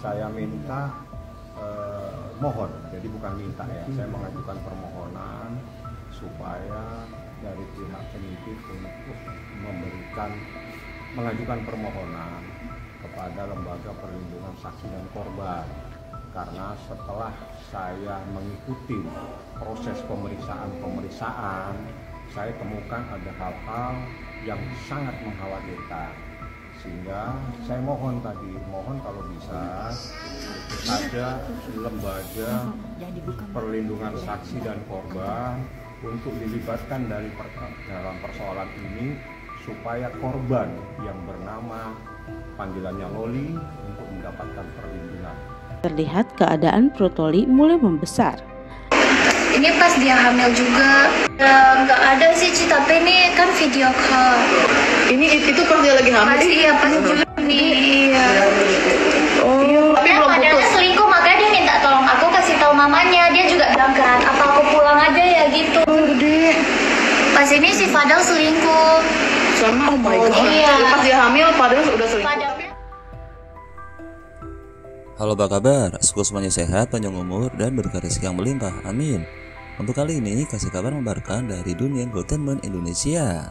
saya minta mohon, jadi bukan minta ya, saya mengajukan permohonan supaya dari pihak penyidik untuk mengajukan permohonan kepada Lembaga Perlindungan Saksi dan Korban, karena setelah saya mengikuti proses pemeriksaan saya temukan ada hal-hal yang sangat mengkhawatirkan, sehingga saya mohon kalau bisa ada Lembaga Perlindungan Saksi dan Korban untuk dilibatkan dalam persoalan ini, supaya korban yang bernama panggilannya Loli untuk mendapatkan perlindungan. Terlihat keadaan perut Loli mulai membesar. Ini pas dia hamil juga. Nggak ada sih Ci, tapi ini kan video call. Itu pas dia lagi hamil? Pas iya, pas Juni. Iya. Oh, tapi belum putus. Selingkuh, makanya dia minta tolong aku kasih tahu mamanya. Dia juga bilang keran, apa aku pulang aja ya gitu. Gede. Pas ini si Fadel selingkuh. Oh my god. Iya. Pas dia hamil, Fadel udah selingkuh. Halo, apa kabar? Semoga semuanya sehat, panjang umur, dan berkah rezeki yang melimpah. Amin. Untuk kali ini, kasih kabar membarkan dari dunia entertainment Indonesia.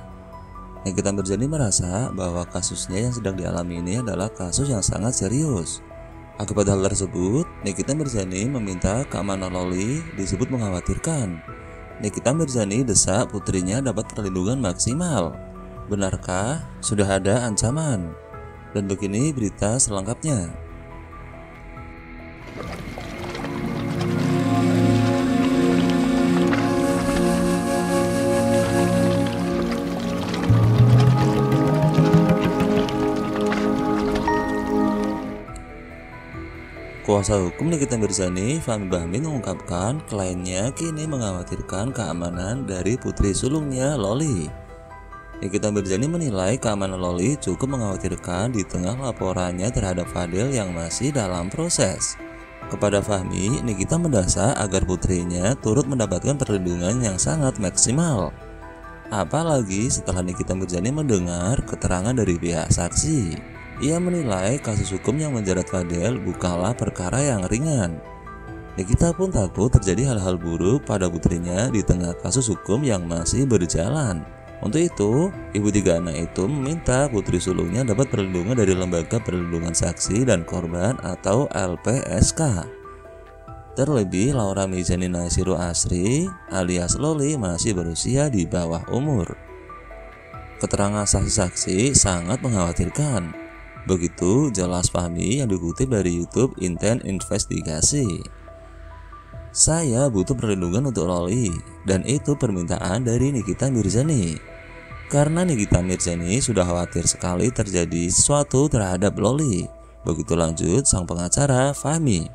Nikita Mirzani merasa bahwa kasusnya yang sedang dialami ini adalah kasus yang sangat serius. Akibat hal tersebut, Nikita Mirzani meminta keamanan Loli disebut mengkhawatirkan. Nikita Mirzani desak putrinya dapat perlindungan maksimal. Benarkah sudah ada ancaman? Dan begini berita selengkapnya. Kuasa hukum Nikita Mirzani, Fahmi Bahmid, mengungkapkan kliennya kini mengkhawatirkan keamanan dari putri sulungnya Loli. Nikita Mirzani menilai keamanan Loli cukup mengkhawatirkan di tengah laporannya terhadap Fadel yang masih dalam proses. Kepada Fahmi, Nikita mendesak agar putrinya turut mendapatkan perlindungan yang sangat maksimal. Apalagi setelah Nikita Mirzani mendengar keterangan dari pihak saksi. Ia menilai kasus hukum yang menjerat Fadel bukanlah perkara yang ringan. Nikita pun takut terjadi hal-hal buruk pada putrinya di tengah kasus hukum yang masih berjalan. Untuk itu, ibu tiga anak itu meminta putri sulungnya dapat perlindungan dari Lembaga Perlindungan Saksi dan Korban atau LPSK. Terlebih, Laura Mijani Nasiru Asri alias Loli masih berusia di bawah umur. Keterangan saksi-saksi sangat mengkhawatirkan. Begitu jelas Fahmi yang dikutip dari YouTube Inten Investigasi. Saya butuh perlindungan untuk Loli, dan itu permintaan dari Nikita Mirzani. Karena Nikita Mirzani sudah khawatir sekali terjadi sesuatu terhadap Loli. Begitu lanjut sang pengacara Fahmi.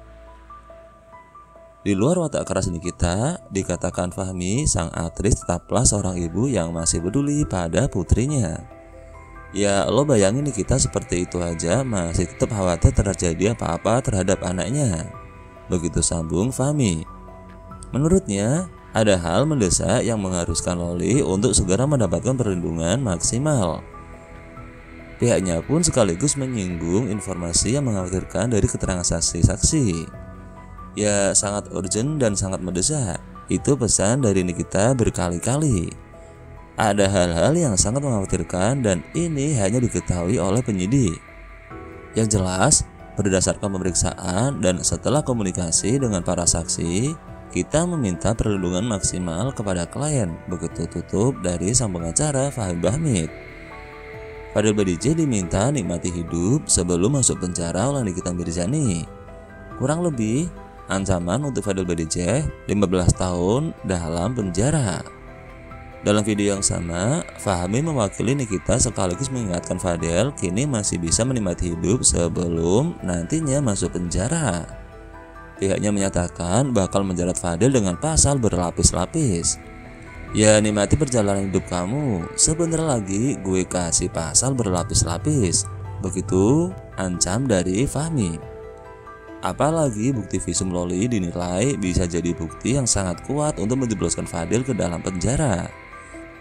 Di luar watak keras Nikita, dikatakan Fahmi, sang aktris tetaplah seorang ibu yang masih peduli pada putrinya. Ya, lo bayangin Nikita seperti itu aja masih tetap khawatir terjadi apa-apa terhadap anaknya. Begitu sambung Fahmi. Menurutnya, ada hal mendesak yang mengharuskan Loli untuk segera mendapatkan perlindungan maksimal. Pihaknya pun sekaligus menyinggung informasi yang mengkhawatirkan dari keterangan saksi-saksi. Ya, sangat urgent dan sangat mendesak. Itu pesan dari Nikita berkali-kali. Ada hal-hal yang sangat mengkhawatirkan dan ini hanya diketahui oleh penyidik. Yang jelas, berdasarkan pemeriksaan dan setelah komunikasi dengan para saksi, kita meminta perlindungan maksimal kepada klien. Begitu tutup dari sang pengacara Fahmi Bahmid. Fadel BDJ diminta nikmati hidup sebelum masuk penjara oleh Nikita Mirzani. Kurang lebih, ancaman untuk Fadel BDJ 15 tahun dalam penjara. Dalam video yang sama, Fahmi mewakili Nikita sekaligus mengingatkan Fadel kini masih bisa menikmati hidup sebelum nantinya masuk penjara. Pihaknya menyatakan bakal menjerat Fadel dengan pasal berlapis-lapis. Ya, nikmati perjalanan hidup kamu, sebentar lagi gue kasih pasal berlapis-lapis. Begitu ancam dari Fahmi. Apalagi bukti visum Loli dinilai bisa jadi bukti yang sangat kuat untuk menjebloskan Fadel ke dalam penjara.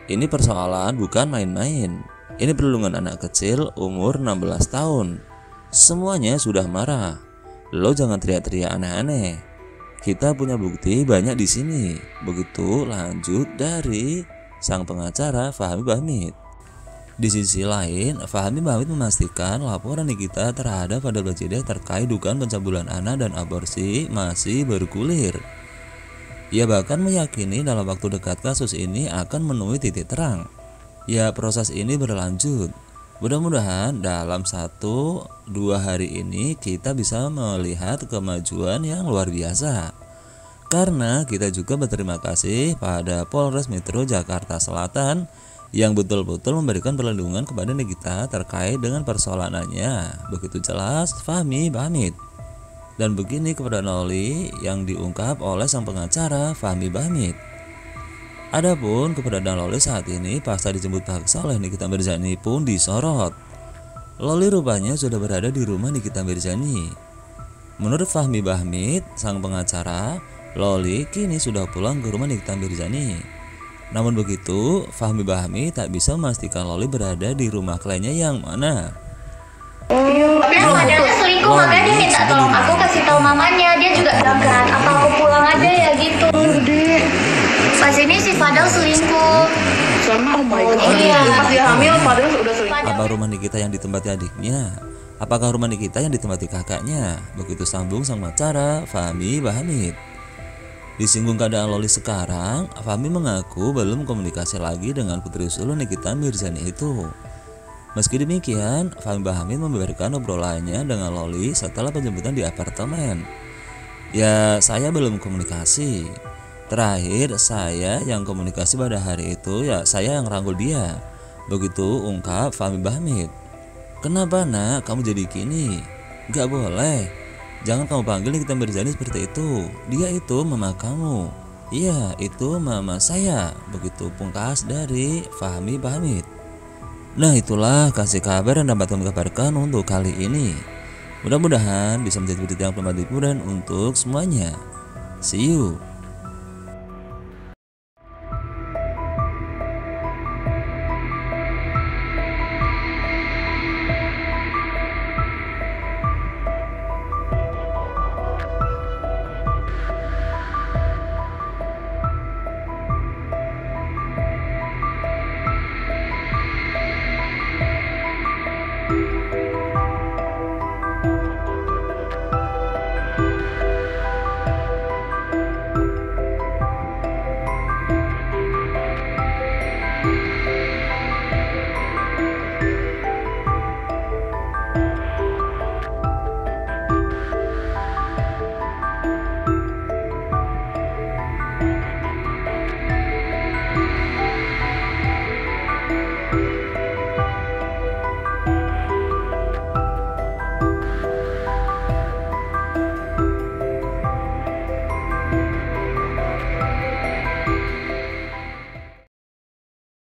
Ini persoalan bukan main-main. Ini perlindungan anak kecil umur 16 tahun. Semuanya sudah marah. Lo jangan teriak-teriak aneh-aneh. Kita punya bukti banyak di sini. Begitu lanjut dari sang pengacara Fahmi Bahmid. Di sisi lain, Fahmi Bahmid memastikan laporan Nikita terhadap Fadel Bajideh terkait dugaan pencabulan anak dan aborsi masih bergulir. Ia bahkan meyakini dalam waktu dekat kasus ini akan menemui titik terang. Ya, proses ini berlanjut. Mudah-mudahan dalam 1-2 hari ini kita bisa melihat kemajuan yang luar biasa. Karena kita juga berterima kasih pada Polres Metro Jakarta Selatan yang betul-betul memberikan perlindungan kepada Nikita terkait dengan persoalannya. Begitu jelas Fahmi Bahmid. Dan begini kepada Loli yang diungkap oleh sang pengacara Fahmi Bahmid. Adapun keberadaan Loli saat ini pasca dijemput paksa oleh Nikita Mirzani pun disorot. Loli rupanya sudah berada di rumah Nikita Mirzani. Menurut Fahmi Bahmid, sang pengacara, Loli kini sudah pulang ke rumah Nikita Mirzani. Namun begitu, Fahmi Bahmid tak bisa memastikan Loli berada di rumah kliennya yang mana. Tapi aku adanya selingkuh, makanya dia minta tolong aku kasih tahu mamanya. Dia juga bilang kan, apa aku pulang aja ya gitu. Pas ini si Fadel selingkuh. Sama, oh my god. Iya. Pas dia hamil, Fadel udah selingkuh. Apa rumah Nikita yang ditempati adiknya? Apakah rumah Nikita yang ditempati kakaknya? Begitu sambung sang pengacara Fahmi Bahmid. Disinggung keadaan Loli sekarang, Fahmi mengaku belum komunikasi lagi dengan putri sulung Nikita Mirzani itu. Meski demikian, Fahmi Bahmid membeberkan obrolannya dengan Loli setelah penjemputan di apartemen. Ya, saya belum komunikasi. Terakhir saya yang komunikasi pada hari itu, ya saya yang rangkul dia. Begitu ungkap Fahmi Bahmid. Kenapa nak kamu jadi gini? Gak boleh. Jangan kamu panggil Nikita Mirzani seperti itu. Dia itu mama kamu. Iya, itu mama saya. Begitu pungkas dari Fahmi Bahmid. Nah, itulah kasih kabar yang dapat kami kabarkan untuk kali ini. Mudah-mudahan bisa menjadi berita yang bermanfaat untuk semuanya. See you.